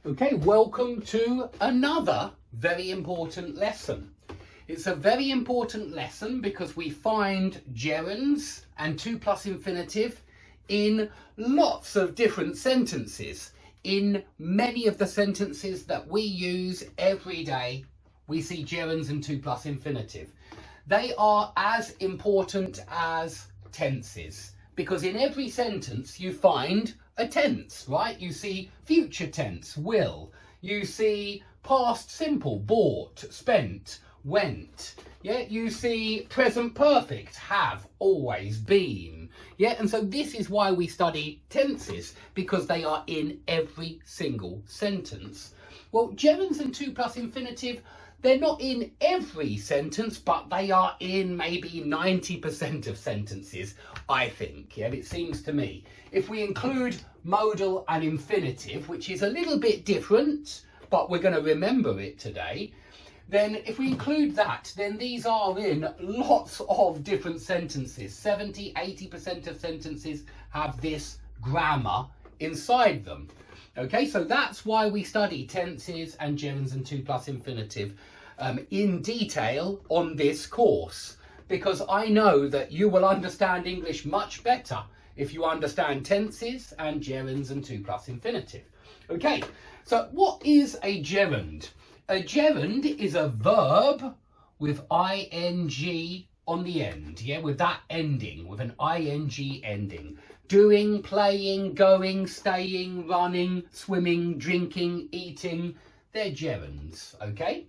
Okay, welcome to another very important lesson. It's a very important lesson because we find gerunds and 2+ infinitive in lots of different sentences. In many of the sentences that we use every day, we see gerunds and 2+ infinitive. They are as important as tenses because in every sentence you find a tense, right? You see future tense, will. You see past simple, bought, spent, went. Yeah, you see present perfect, have, always, been. Yeah, and so this is why we study tenses, because they are in every single sentence. Well, gerunds and 2+ infinitive, they're not in every sentence, but they are in maybe 90% of sentences, I think. Yeah, it seems to me. If we include modal and infinitive, which is a little bit different, but we're going to remember it today, then if we include that, then these are in lots of different sentences. 70–80% of sentences have this grammar inside them. Okay, so that's why we study tenses and gerunds and 2+ infinitive in detail on this course, because I know that you will understand English much better if you understand tenses and gerunds and 2+ infinitive. Okay, so what is a gerund? A gerund is a verb with ing on the end, yeah, with that ending, with an ing ending. Doing, playing, going, staying, running, swimming, drinking, eating, they're gerunds, okay?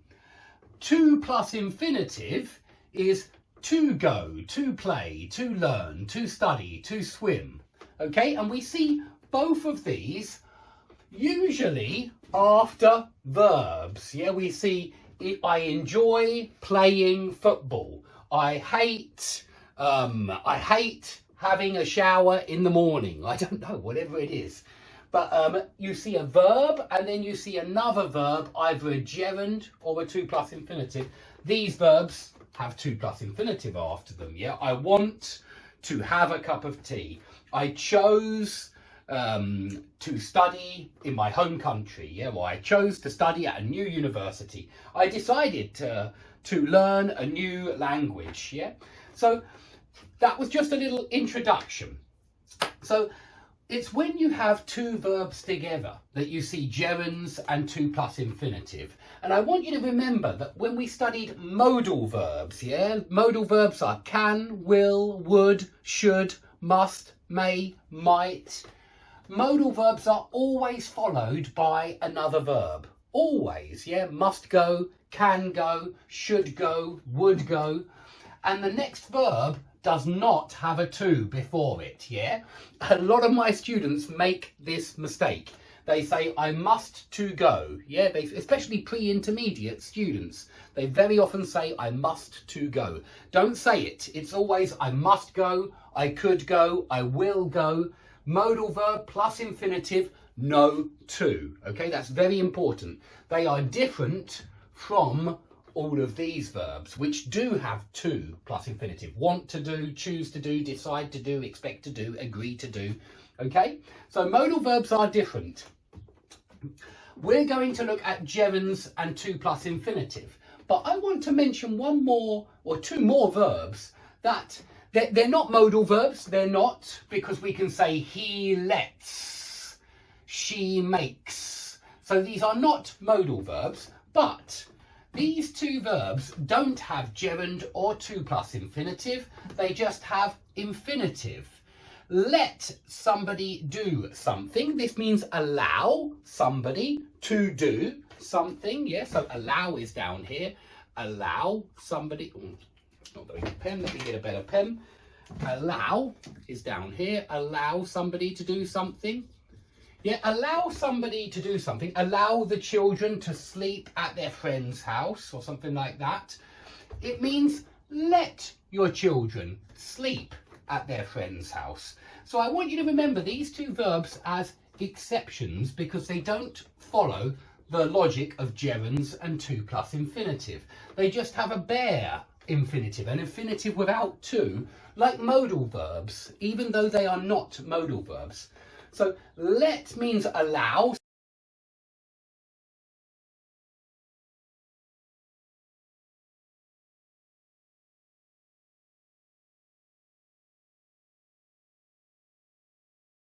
2+ infinitive is to go, to play, to learn, to study, to swim, okay? And we see both of these usually after verbs. Yeah, we see I enjoy playing football. I hate having a shower in the morning. I don't know, whatever it is. But you see a verb and then you see another verb, either a gerund or a 2+ infinitive. These verbs have 2+ infinitive after them. Yeah, I want to have a cup of tea. I chose to study in my home country. Yeah, well, I chose to study at a new university. I decided to learn a new language. Yeah, so that was just a little introduction. So it's when you have two verbs together that you see gerunds and 2+ infinitive. And I want you to remember that when we studied modal verbs, yeah, modal verbs are can, will, would, should, must, may, might. Modal verbs are always followed by another verb. Always, yeah, must go, can go, should go, would go. And the next verb does not have a to before it, yeah? A lot of my students make this mistake. They say, I must to go, yeah? Especially pre-intermediate students. They very often say, I must to go. Don't say it. It's always, I must go, I could go, I will go. Modal verb plus infinitive, no to, okay? That's very important. They are different from all of these verbs, which do have 2+ infinitive. Want to do, choose to do, decide to do, expect to do, agree to do. Okay, so modal verbs are different. We're going to look at gerunds and 2+ infinitive, but I want to mention one more or two more verbs that they're not modal verbs. They're not, because we can say he lets, she makes. So these are not modal verbs, but these two verbs don't have gerund or 2+ infinitive. They just have infinitive. Let somebody do something. This means allow somebody to do something. Yeah, so allow is down here. Allow somebody. Oh, not very good pen. Let me get a better pen. Allow is down here. Allow somebody to do something. Yeah, allow somebody to do something. Allow the children to sleep at their friend's house or something like that. It means let your children sleep at their friend's house. So I want you to remember these two verbs as exceptions because they don't follow the logic of gerunds and 2+ infinitive. They just have a bare infinitive, an infinitive without to, like modal verbs, even though they are not modal verbs. So let means allow.